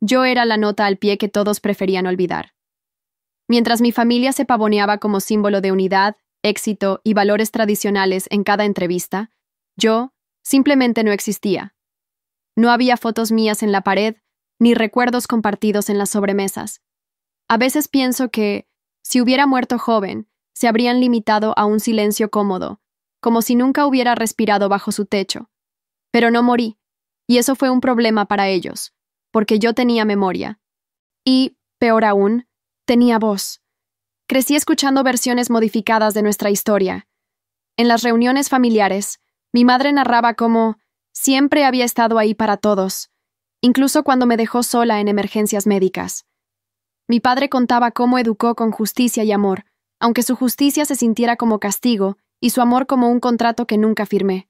Yo era la nota al pie que todos preferían olvidar. Mientras mi familia se pavoneaba como símbolo de unidad, éxito y valores tradicionales en cada entrevista, yo simplemente no existía. No había fotos mías en la pared, ni recuerdos compartidos en las sobremesas. A veces pienso que, si hubiera muerto joven, se habrían limitado a un silencio cómodo, como si nunca hubiera respirado bajo su techo. Pero no morí, y eso fue un problema para ellos, porque yo tenía memoria. Y, peor aún, tenía voz. Crecí escuchando versiones modificadas de nuestra historia. En las reuniones familiares, mi madre narraba cómo siempre había estado ahí para todos, incluso cuando me dejó sola en emergencias médicas. Mi padre contaba cómo educó con justicia y amor, aunque su justicia se sintiera como castigo y su amor como un contrato que nunca firmé.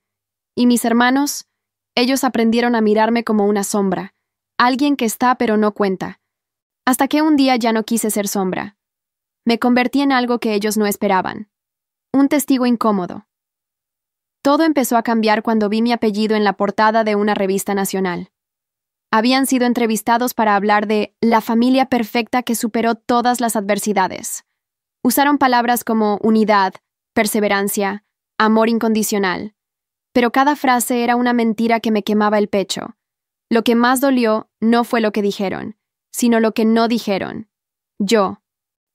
Y mis hermanos, ellos aprendieron a mirarme como una sombra, alguien que está pero no cuenta. Hasta que un día ya no quise ser sombra. Me convertí en algo que ellos no esperaban. Un testigo incómodo. Todo empezó a cambiar cuando vi mi apellido en la portada de una revista nacional. Habían sido entrevistados para hablar de la familia perfecta que superó todas las adversidades. Usaron palabras como unidad, perseverancia, amor incondicional. Pero cada frase era una mentira que me quemaba el pecho. Lo que más dolió no fue lo que dijeron, sino lo que no dijeron. Yo.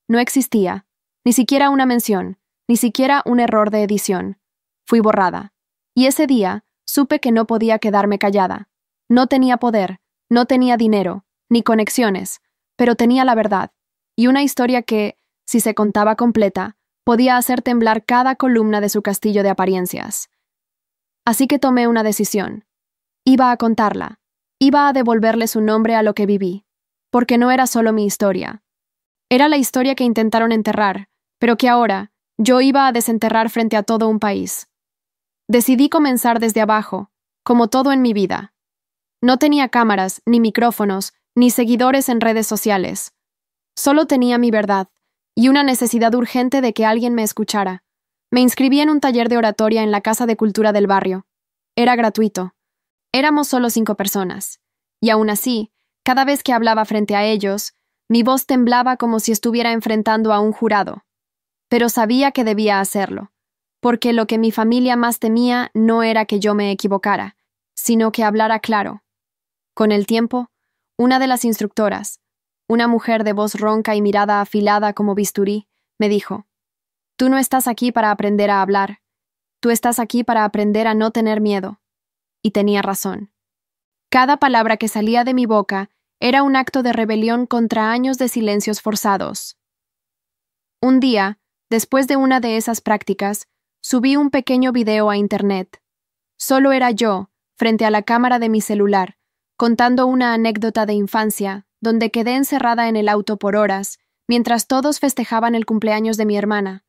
No existía. Ni siquiera una mención, ni siquiera un error de edición. Fui borrada. Y ese día supe que no podía quedarme callada. No tenía poder, no tenía dinero, ni conexiones, pero tenía la verdad, y una historia que, si se contaba completa, podía hacer temblar cada columna de su castillo de apariencias. Así que tomé una decisión. Iba a contarla. Iba a devolverle su nombre a lo que viví, porque no era solo mi historia. Era la historia que intentaron enterrar, pero que ahora yo iba a desenterrar frente a todo un país. Decidí comenzar desde abajo, como todo en mi vida. No tenía cámaras, ni micrófonos, ni seguidores en redes sociales. Solo tenía mi verdad, y una necesidad urgente de que alguien me escuchara. Me inscribí en un taller de oratoria en la Casa de Cultura del barrio. Era gratuito. Éramos solo 5 personas, y aún así, cada vez que hablaba frente a ellos, mi voz temblaba como si estuviera enfrentando a un jurado. Pero sabía que debía hacerlo, porque lo que mi familia más temía no era que yo me equivocara, sino que hablara claro. Con el tiempo, una de las instructoras, una mujer de voz ronca y mirada afilada como bisturí, me dijo: «Tú no estás aquí para aprender a hablar, tú estás aquí para aprender a no tener miedo». Y tenía razón. Cada palabra que salía de mi boca era un acto de rebelión contra años de silencios forzados. Un día, después de una de esas prácticas, subí un pequeño video a internet. Solo era yo, frente a la cámara de mi celular, contando una anécdota de infancia, donde quedé encerrada en el auto por horas, mientras todos festejaban el cumpleaños de mi hermana.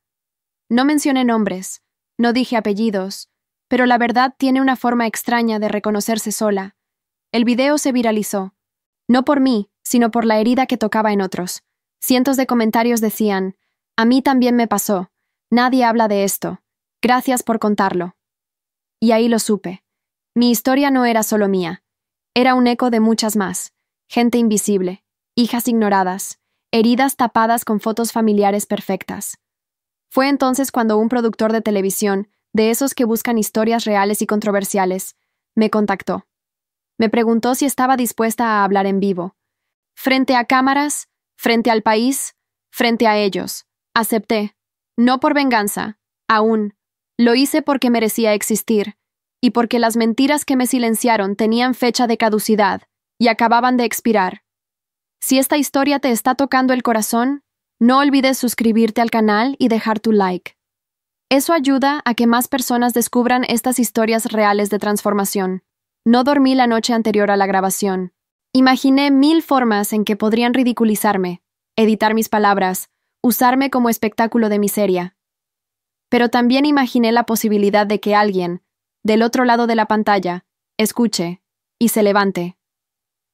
No mencioné nombres, no dije apellidos, pero la verdad tiene una forma extraña de reconocerse sola. El video se viralizó. No por mí, sino por la herida que tocaba en otros. Cientos de comentarios decían: «A mí también me pasó. Nadie habla de esto. Gracias por contarlo». Y ahí lo supe. Mi historia no era solo mía. Era un eco de muchas más. Gente invisible, hijas ignoradas, heridas tapadas con fotos familiares perfectas. Fue entonces cuando un productor de televisión, de esos que buscan historias reales y controversiales, me contactó. Me preguntó si estaba dispuesta a hablar en vivo. Frente a cámaras, frente al país, frente a ellos. Acepté. No por venganza, aún. Lo hice porque merecía existir, y porque las mentiras que me silenciaron tenían fecha de caducidad y acababan de expirar. Si esta historia te está tocando el corazón, no olvides suscribirte al canal y dejar tu like. Eso ayuda a que más personas descubran estas historias reales de transformación. No dormí la noche anterior a la grabación. Imaginé 1000 formas en que podrían ridiculizarme, editar mis palabras, usarme como espectáculo de miseria. Pero también imaginé la posibilidad de que alguien, del otro lado de la pantalla, escuche y se levante.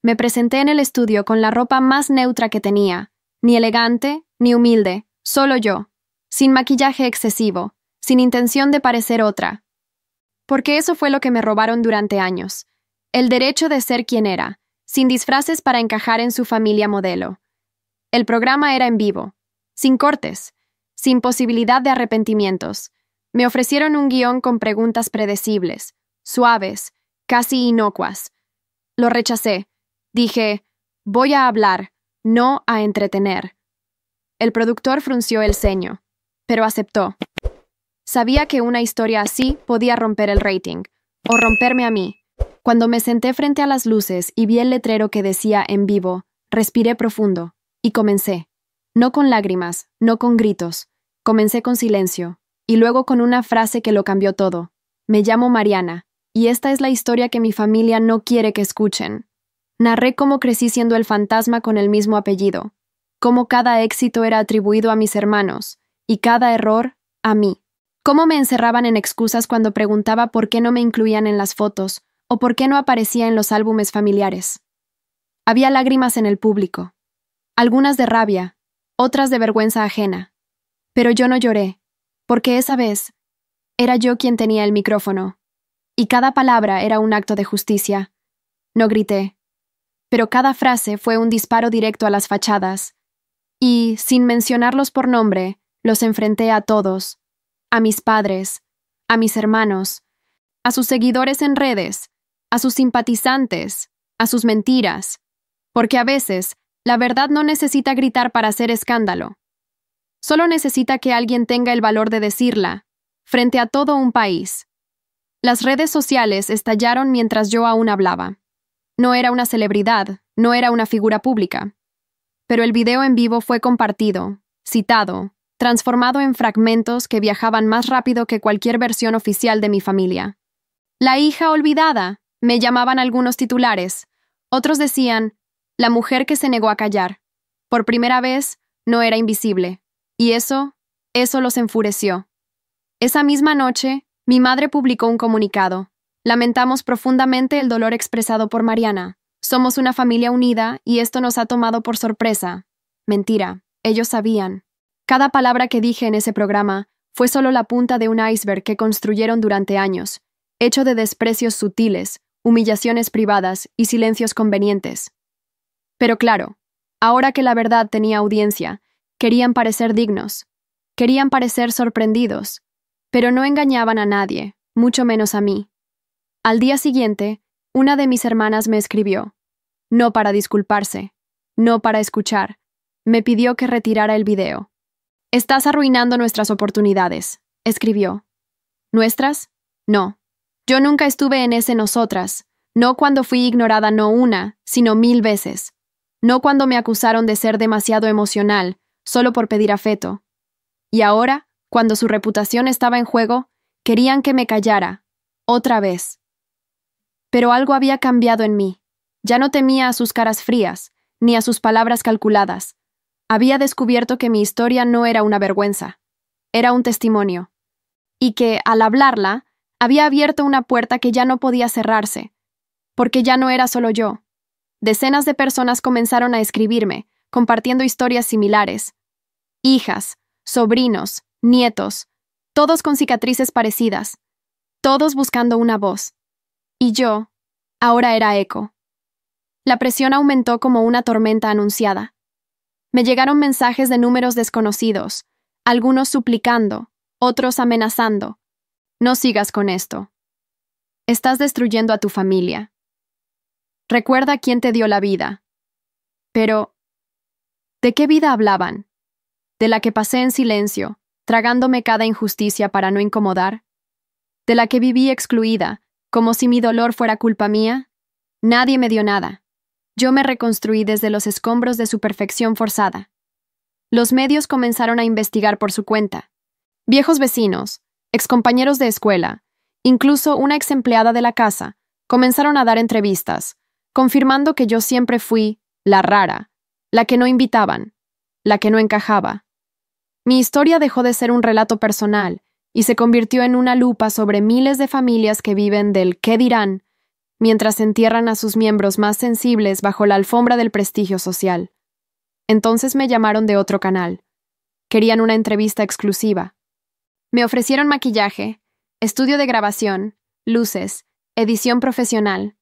Me presenté en el estudio con la ropa más neutra que tenía, ni elegante, ni humilde, solo yo, sin maquillaje excesivo, sin intención de parecer otra. Porque eso fue lo que me robaron durante años, el derecho de ser quien era, sin disfraces para encajar en su familia modelo. El programa era en vivo, sin cortes, sin posibilidad de arrepentimientos. Me ofrecieron un guión con preguntas predecibles, suaves, casi inocuas. Lo rechacé. Dije, voy a hablar, no a entretener. El productor frunció el ceño, pero aceptó. Sabía que una historia así podía romper el rating, o romperme a mí. Cuando me senté frente a las luces y vi el letrero que decía en vivo, respiré profundo, y comencé. No con lágrimas, no con gritos. Comencé con silencio, y luego con una frase que lo cambió todo. Me llamo Mariana, y esta es la historia que mi familia no quiere que escuchen. Narré cómo crecí siendo el fantasma con el mismo apellido, cómo cada éxito era atribuido a mis hermanos, y cada error, a mí. Cómo me encerraban en excusas cuando preguntaba por qué no me incluían en las fotos, o por qué no aparecía en los álbumes familiares. Había lágrimas en el público, algunas de rabia, otras de vergüenza ajena. Pero yo no lloré, porque esa vez era yo quien tenía el micrófono, y cada palabra era un acto de justicia. No grité, pero cada frase fue un disparo directo a las fachadas, y, sin mencionarlos por nombre, los enfrenté a todos, a mis padres, a mis hermanos, a sus seguidores en redes, a sus simpatizantes, a sus mentiras, porque a veces la verdad no necesita gritar para hacer escándalo. Solo necesita que alguien tenga el valor de decirla, frente a todo un país. Las redes sociales estallaron mientras yo aún hablaba. No era una celebridad, no era una figura pública. Pero el video en vivo fue compartido, citado, transformado en fragmentos que viajaban más rápido que cualquier versión oficial de mi familia. La hija olvidada, me llamaban algunos titulares. Otros decían, la mujer que se negó a callar. Por primera vez, no era invisible. Y eso los enfureció. Esa misma noche, mi madre publicó un comunicado. Lamentamos profundamente el dolor expresado por Mariana. Somos una familia unida y esto nos ha tomado por sorpresa. Mentira, ellos sabían. Cada palabra que dije en ese programa fue solo la punta de un iceberg que construyeron durante años, hecho de desprecios sutiles, humillaciones privadas y silencios convenientes. Pero claro, ahora que la verdad tenía audiencia, querían parecer dignos, querían parecer sorprendidos, pero no engañaban a nadie, mucho menos a mí. Al día siguiente, una de mis hermanas me escribió, no para disculparse, no para escuchar, me pidió que retirara el video. Estás arruinando nuestras oportunidades, escribió. ¿Nuestras? No. Yo nunca estuve en ese nosotras, no cuando fui ignorada no una, sino 1000 veces. No cuando me acusaron de ser demasiado emocional, solo por pedir afecto. Y ahora, cuando su reputación estaba en juego, querían que me callara, otra vez. Pero algo había cambiado en mí. Ya no temía a sus caras frías, ni a sus palabras calculadas. Había descubierto que mi historia no era una vergüenza, era un testimonio. Y que, al hablarla, había abierto una puerta que ya no podía cerrarse, porque ya no era solo yo. Decenas de personas comenzaron a escribirme, compartiendo historias similares. Hijas, sobrinos, nietos, todos con cicatrices parecidas, todos buscando una voz. Y yo, ahora era eco. La presión aumentó como una tormenta anunciada. Me llegaron mensajes de números desconocidos, algunos suplicando, otros amenazando. No sigas con esto. Estás destruyendo a tu familia. Recuerda quién te dio la vida. Pero, ¿de qué vida hablaban? ¿De la que pasé en silencio, tragándome cada injusticia para no incomodar? ¿De la que viví excluida, como si mi dolor fuera culpa mía? Nadie me dio nada. Yo me reconstruí desde los escombros de su perfección forzada. Los medios comenzaron a investigar por su cuenta. Viejos vecinos, excompañeros de escuela, incluso una exempleada de la casa, comenzaron a dar entrevistas, confirmando que yo siempre fui la rara, la que no invitaban, la que no encajaba. Mi historia dejó de ser un relato personal y se convirtió en una lupa sobre miles de familias que viven del «qué dirán», mientras entierran a sus miembros más sensibles bajo la alfombra del prestigio social. Entonces me llamaron de otro canal. Querían una entrevista exclusiva. Me ofrecieron maquillaje, estudio de grabación, luces, edición profesional.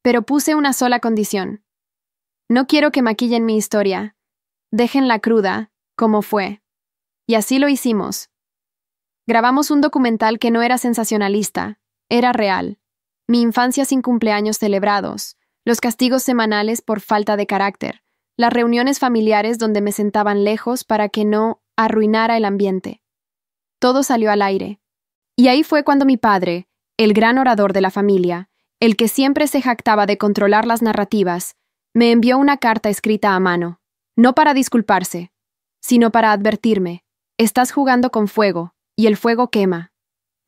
Pero puse una sola condición. No quiero que maquillen mi historia. Déjenla cruda, como fue. Y así lo hicimos. Grabamos un documental que no era sensacionalista, era real. Mi infancia sin cumpleaños celebrados, los castigos semanales por falta de carácter, las reuniones familiares donde me sentaban lejos para que no arruinara el ambiente. Todo salió al aire. Y ahí fue cuando mi padre, el gran orador de la familia, el que siempre se jactaba de controlar las narrativas, me envió una carta escrita a mano, no para disculparse, sino para advertirme: estás jugando con fuego, y el fuego quema.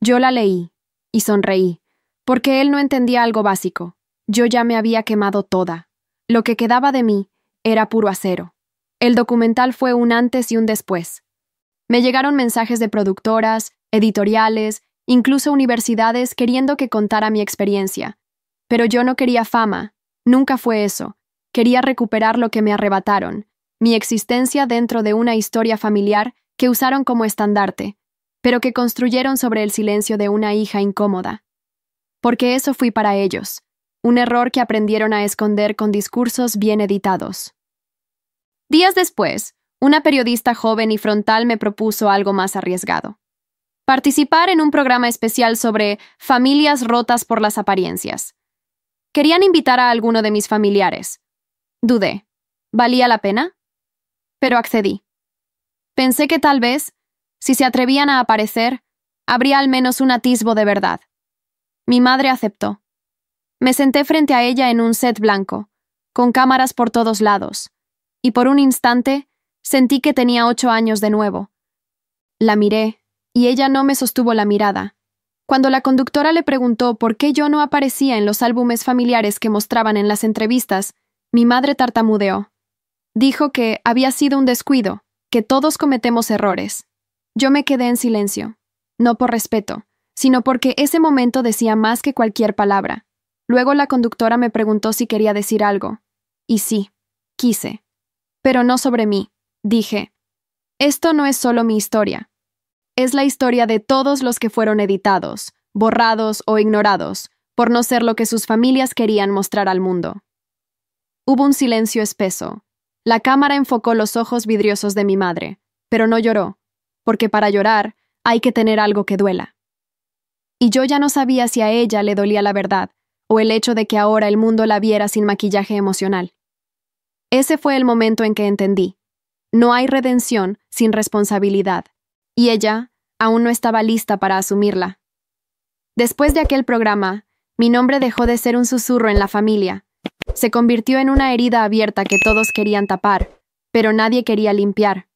Yo la leí, y sonreí, porque él no entendía algo básico. Yo ya me había quemado toda. Lo que quedaba de mí era puro acero. El documental fue un antes y un después. Me llegaron mensajes de productoras, editoriales, incluso universidades queriendo que contara mi experiencia. Pero yo no quería fama, nunca fue eso. Quería recuperar lo que me arrebataron, mi existencia dentro de una historia familiar que usaron como estandarte, pero que construyeron sobre el silencio de una hija incómoda. Porque eso fui para ellos, un error que aprendieron a esconder con discursos bien editados. Días después, una periodista joven y frontal me propuso algo más arriesgado: participar en un programa especial sobre familias rotas por las apariencias. Querían invitar a alguno de mis familiares. Dudé. ¿Valía la pena? Pero accedí. Pensé que tal vez, si se atrevían a aparecer, habría al menos un atisbo de verdad. Mi madre aceptó. Me senté frente a ella en un set blanco, con cámaras por todos lados, y por un instante sentí que tenía 8 años de nuevo. La miré, y ella no me sostuvo la mirada. Cuando la conductora le preguntó por qué yo no aparecía en los álbumes familiares que mostraban en las entrevistas, mi madre tartamudeó. Dijo que había sido un descuido, que todos cometemos errores. Yo me quedé en silencio, no por respeto, sino porque ese momento decía más que cualquier palabra. Luego la conductora me preguntó si quería decir algo. Y sí, quise. Pero no sobre mí, dije. Esto no es solo mi historia. Es la historia de todos los que fueron editados, borrados o ignorados, por no ser lo que sus familias querían mostrar al mundo. Hubo un silencio espeso. La cámara enfocó los ojos vidriosos de mi madre, pero no lloró, porque para llorar hay que tener algo que duela. Y yo ya no sabía si a ella le dolía la verdad, o el hecho de que ahora el mundo la viera sin maquillaje emocional. Ese fue el momento en que entendí. No hay redención sin responsabilidad, y ella aún no estaba lista para asumirla. Después de aquel programa, mi nombre dejó de ser un susurro en la familia. Se convirtió en una herida abierta que todos querían tapar, pero nadie quería limpiar.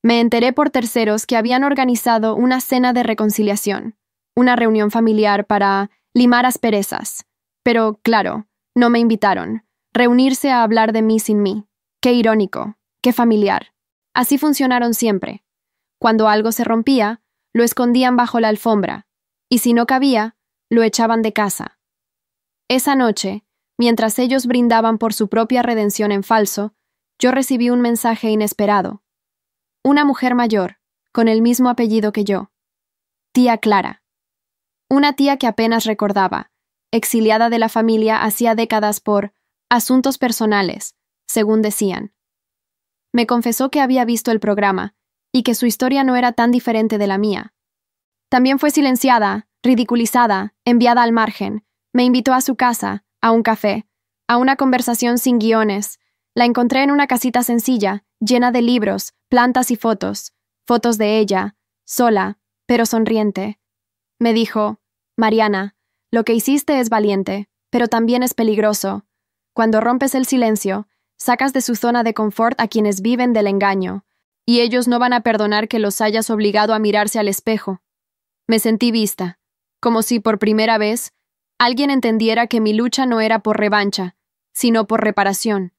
Me enteré por terceros que habían organizado una cena de reconciliación, una reunión familiar para limar asperezas. Pero, claro, no me invitaron. Reunirse a hablar de mí sin mí. Qué irónico, qué familiar. Así funcionaron siempre. Cuando algo se rompía, lo escondían bajo la alfombra, y si no cabía, lo echaban de casa. Esa noche, mientras ellos brindaban por su propia redención en falso, yo recibí un mensaje inesperado. Una mujer mayor, con el mismo apellido que yo. Tía Clara. Una tía que apenas recordaba, exiliada de la familia hacía décadas por asuntos personales, según decían. Me confesó que había visto el programa, y que su historia no era tan diferente de la mía. También fue silenciada, ridiculizada, enviada al margen. Me invitó a su casa, a un café, a una conversación sin guiones. La encontré en una casita sencilla, llena de libros, plantas y fotos. Fotos de ella, sola, pero sonriente. Me dijo: Mariana, lo que hiciste es valiente, pero también es peligroso. Cuando rompes el silencio, sacas de su zona de confort a quienes viven del engaño, y ellos no van a perdonar que los hayas obligado a mirarse al espejo. Me sentí vista, como si por primera vez alguien entendiera que mi lucha no era por revancha, sino por reparación.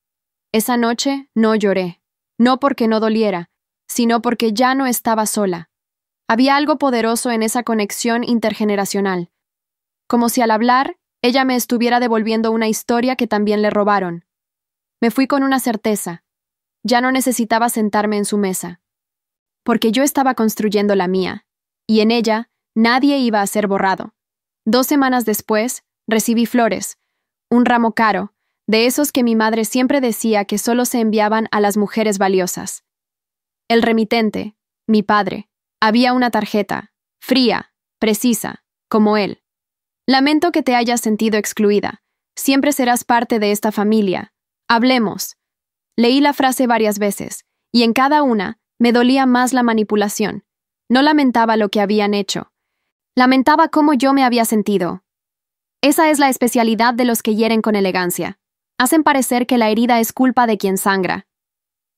Esa noche no lloré, no porque no doliera, sino porque ya no estaba sola. Había algo poderoso en esa conexión intergeneracional, como si al hablar ella me estuviera devolviendo una historia que también le robaron. Me fui con una certeza. Ya no necesitaba sentarme en su mesa, porque yo estaba construyendo la mía, y en ella nadie iba a ser borrado. 2 semanas después, recibí flores, un ramo caro, de esos que mi madre siempre decía que solo se enviaban a las mujeres valiosas. El remitente, mi padre, había una tarjeta, fría, precisa, como él. Lamento que te hayas sentido excluida. Siempre serás parte de esta familia. Hablemos. Leí la frase varias veces, y en cada una me dolía más la manipulación. No lamentaba lo que habían hecho. Lamentaba cómo yo me había sentido. Esa es la especialidad de los que hieren con elegancia. Hacen parecer que la herida es culpa de quien sangra.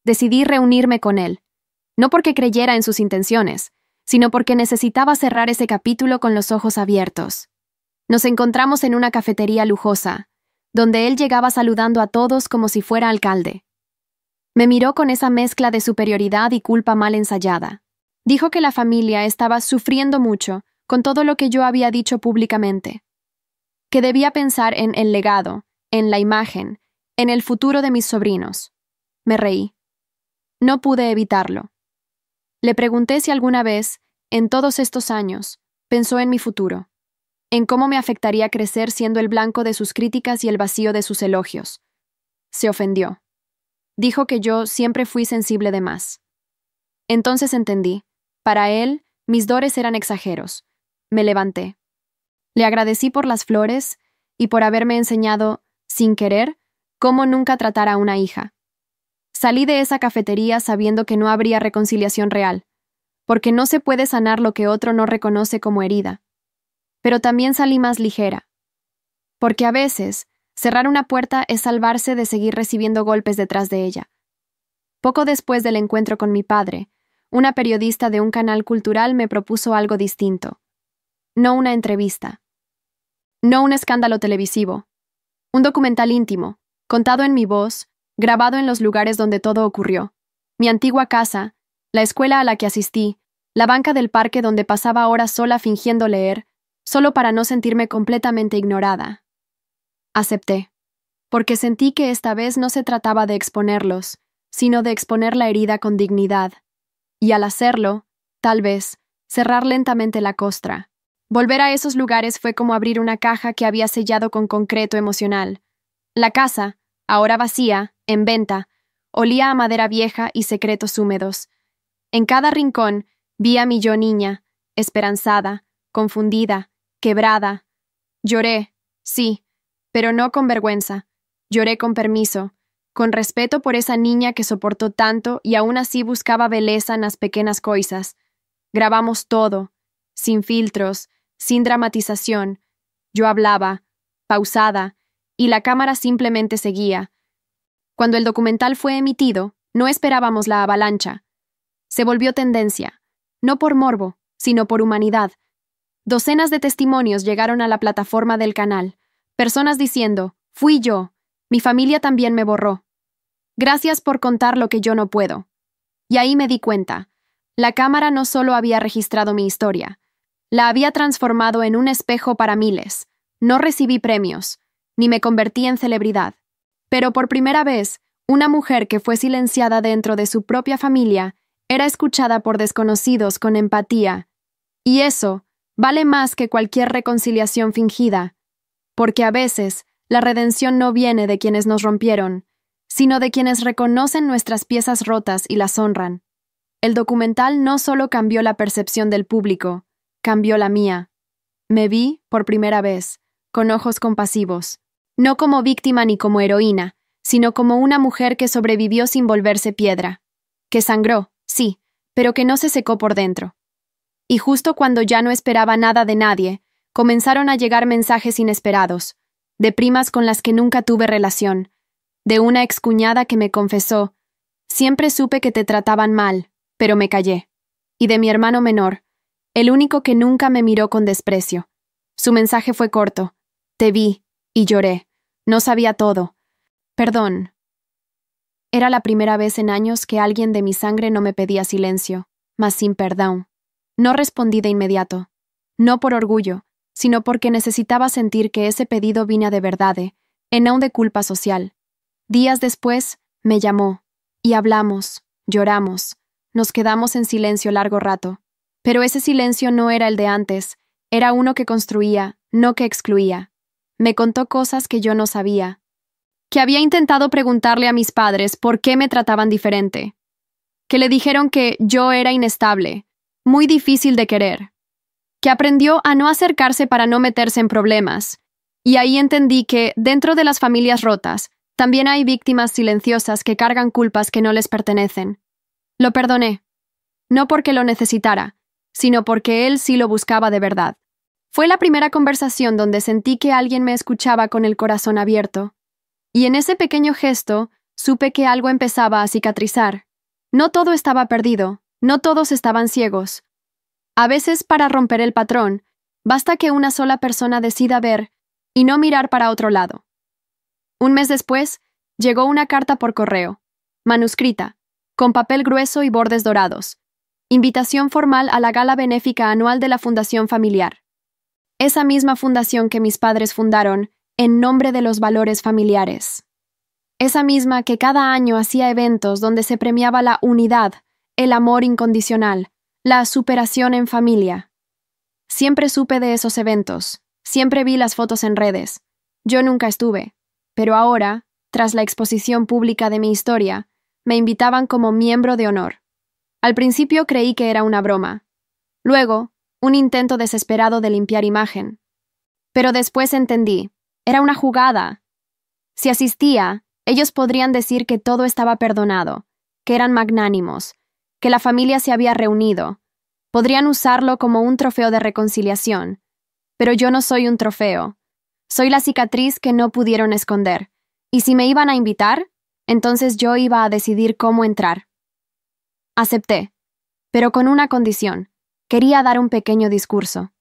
Decidí reunirme con él, no porque creyera en sus intenciones, sino porque necesitaba cerrar ese capítulo con los ojos abiertos. Nos encontramos en una cafetería lujosa, donde él llegaba saludando a todos como si fuera alcalde. Me miró con esa mezcla de superioridad y culpa mal ensayada. Dijo que la familia estaba sufriendo mucho con todo lo que yo había dicho públicamente, que debía pensar en el legado, en la imagen, en el futuro de mis sobrinos. Me reí. No pude evitarlo. Le pregunté si alguna vez, en todos estos años, pensó en mi futuro, en cómo me afectaría crecer siendo el blanco de sus críticas y el vacío de sus elogios. Se ofendió. Dijo que yo siempre fui sensible de más. Entonces entendí. Para él, mis dores eran exageros. Me levanté. Le agradecí por las flores y por haberme enseñado, sin querer, cómo nunca tratar a una hija. Salí de esa cafetería sabiendo que no habría reconciliación real, porque no se puede sanar lo que otro no reconoce como herida. Pero también salí más ligera, porque a veces cerrar una puerta es salvarse de seguir recibiendo golpes detrás de ella. Poco después del encuentro con mi padre, una periodista de un canal cultural me propuso algo distinto. No una entrevista. No un escándalo televisivo. Un documental íntimo, contado en mi voz, grabado en los lugares donde todo ocurrió. Mi antigua casa, la escuela a la que asistí, la banca del parque donde pasaba horas sola fingiendo leer, solo para no sentirme completamente ignorada. Acepté, porque sentí que esta vez no se trataba de exponerlos, sino de exponer la herida con dignidad. Y al hacerlo, tal vez, cerrar lentamente la costra. Volver a esos lugares fue como abrir una caja que había sellado con concreto emocional. La casa, ahora vacía, en venta, olía a madera vieja y secretos húmedos. En cada rincón vi a mi yo niña, esperanzada, confundida, quebrada. Lloré, sí, pero no con vergüenza. Lloré con permiso, con respeto por esa niña que soportó tanto y aún así buscaba beleza en las pequeñas cosas. Grabamos todo, sin filtros, sin dramatización. Yo hablaba, pausada, y la cámara simplemente seguía. Cuando el documental fue emitido, no esperábamos la avalancha. Se volvió tendencia, no por morbo, sino por humanidad. Docenas de testimonios llegaron a la plataforma del canal, personas diciendo, fui yo, mi familia también me borró. Gracias por contar lo que yo no puedo. Y ahí me di cuenta, la cámara no solo había registrado mi historia, la había transformado en un espejo para miles. No recibí premios, ni me convertí en celebridad. Pero por primera vez, una mujer que fue silenciada dentro de su propia familia era escuchada por desconocidos con empatía. Y eso vale más que cualquier reconciliación fingida, porque a veces la redención no viene de quienes nos rompieron, sino de quienes reconocen nuestras piezas rotas y las honran. El documental no solo cambió la percepción del público, cambió la mía. Me vi, por primera vez, con ojos compasivos, no como víctima ni como heroína, sino como una mujer que sobrevivió sin volverse piedra, que sangró, sí, pero que no se secó por dentro. Y justo cuando ya no esperaba nada de nadie, comenzaron a llegar mensajes inesperados, de primas con las que nunca tuve relación, de una excuñada que me confesó, siempre supe que te trataban mal, pero me callé, y de mi hermano menor, el único que nunca me miró con desprecio. Su mensaje fue corto, te vi, y lloré, no sabía todo. Perdón. Era la primera vez en años que alguien de mi sangre no me pedía silencio, mas sin perdón. No respondí de inmediato, no por orgullo, sino porque necesitaba sentir que ese pedido vine de verdad, en aun de culpa social. Días después, me llamó, y hablamos, lloramos, nos quedamos en silencio largo rato. Pero ese silencio no era el de antes, era uno que construía, no que excluía. me contó cosas que yo no sabía. Que había intentado preguntarle a mis padres por qué me trataban diferente. Que le dijeron que yo era inestable, muy difícil de querer. Que aprendió a no acercarse para no meterse en problemas. Y ahí entendí que, dentro de las familias rotas, también hay víctimas silenciosas que cargan culpas que no les pertenecen. Lo perdoné. No porque lo necesitara, sino porque él sí lo buscaba de verdad. Fue la primera conversación donde sentí que alguien me escuchaba con el corazón abierto. Y en ese pequeño gesto, supe que algo empezaba a cicatrizar. No todo estaba perdido, no todos estaban ciegos. A veces, para romper el patrón, basta que una sola persona decida ver y no mirar para otro lado. Un mes después, llegó una carta por correo, manuscrita, con papel grueso y bordes dorados. Invitación formal a la gala benéfica anual de la Fundación Familiar. Esa misma fundación que mis padres fundaron en nombre de los valores familiares. Esa misma que cada año hacía eventos donde se premiaba la unidad, el amor incondicional, la superación en familia. Siempre supe de esos eventos, siempre vi las fotos en redes. Yo nunca estuve, pero ahora, tras la exposición pública de mi historia, me invitaban como miembro de honor. Al principio creí que era una broma. Luego, un intento desesperado de limpiar imagen. Pero después entendí, era una jugada. Si asistía, ellos podrían decir que todo estaba perdonado, que eran magnánimos, que la familia se había reunido. Podrían usarlo como un trofeo de reconciliación. Pero yo no soy un trofeo. Soy la cicatriz que no pudieron esconder. Y si me iban a invitar, entonces yo iba a decidir cómo entrar. Acepté, pero con una condición. Quería dar un pequeño discurso.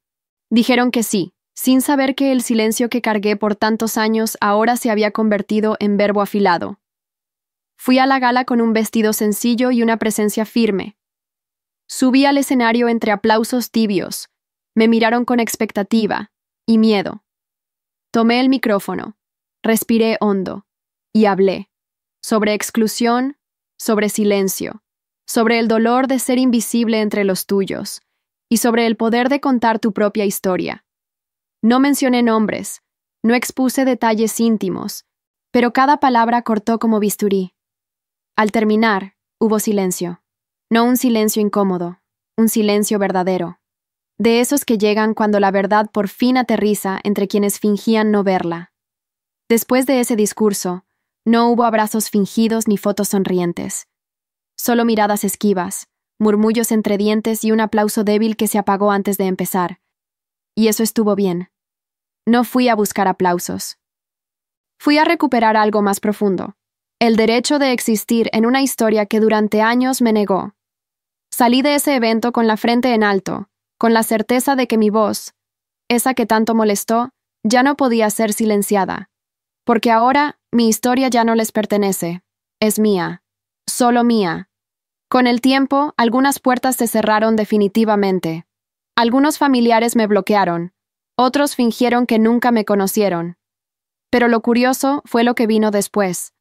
Dijeron que sí, sin saber que el silencio que cargué por tantos años ahora se había convertido en verbo afilado. Fui a la gala con un vestido sencillo y una presencia firme. Subí al escenario entre aplausos tibios. Me miraron con expectativa y miedo. Tomé el micrófono, respiré hondo y hablé. Sobre exclusión, sobre silencio, sobre el dolor de ser invisible entre los tuyos, y sobre el poder de contar tu propia historia. No mencioné nombres, no expuse detalles íntimos, pero cada palabra cortó como bisturí. Al terminar, hubo silencio. No un silencio incómodo, un silencio verdadero. De esos que llegan cuando la verdad por fin aterriza entre quienes fingían no verla. Después de ese discurso, no hubo abrazos fingidos ni fotos sonrientes. Solo miradas esquivas, murmullos entre dientes y un aplauso débil que se apagó antes de empezar. Y eso estuvo bien. No fui a buscar aplausos. Fui a recuperar algo más profundo. El derecho de existir en una historia que durante años me negó. Salí de ese evento con la frente en alto, con la certeza de que mi voz, esa que tanto molestó, ya no podía ser silenciada. Porque ahora mi historia ya no les pertenece. Es mía. Solo mía. Con el tiempo, algunas puertas se cerraron definitivamente. Algunos familiares me bloquearon. Otros fingieron que nunca me conocieron. Pero lo curioso fue lo que vino después.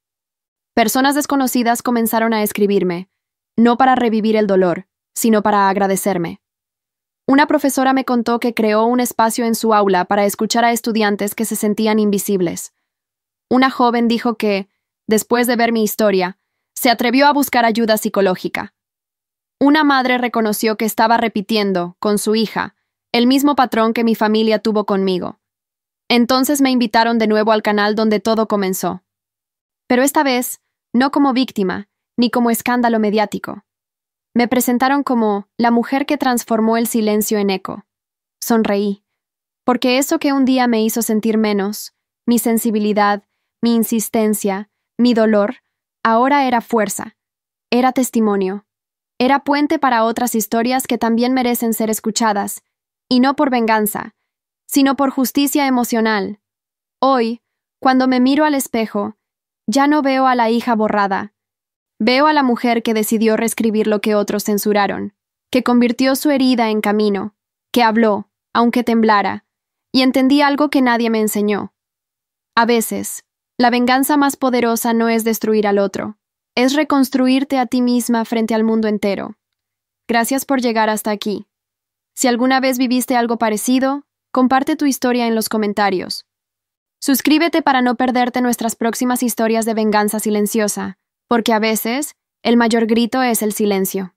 Personas desconocidas comenzaron a escribirme, no para revivir el dolor, sino para agradecerme. Una profesora me contó que creó un espacio en su aula para escuchar a estudiantes que se sentían invisibles. Una joven dijo que, después de ver mi historia, se atrevió a buscar ayuda psicológica. Una madre reconoció que estaba repitiendo, con su hija, el mismo patrón que mi familia tuvo conmigo. Entonces me invitaron de nuevo al canal donde todo comenzó. Pero esta vez, no como víctima, ni como escándalo mediático. Me presentaron como la mujer que transformó el silencio en eco. Sonreí, porque eso que un día me hizo sentir menos, mi sensibilidad, mi insistencia, mi dolor, ahora era fuerza, era testimonio, era puente para otras historias que también merecen ser escuchadas, y no por venganza, sino por justicia emocional. Hoy, cuando me miro al espejo, ya no veo a la hija borrada. Veo a la mujer que decidió reescribir lo que otros censuraron, que convirtió su herida en camino, que habló, aunque temblara, y entendí algo que nadie me enseñó. A veces, la venganza más poderosa no es destruir al otro, es reconstruirte a ti misma frente al mundo entero. Gracias por llegar hasta aquí. Si alguna vez viviste algo parecido, comparte tu historia en los comentarios. Suscríbete para no perderte nuestras próximas historias de venganza silenciosa, porque a veces el mayor grito es el silencio.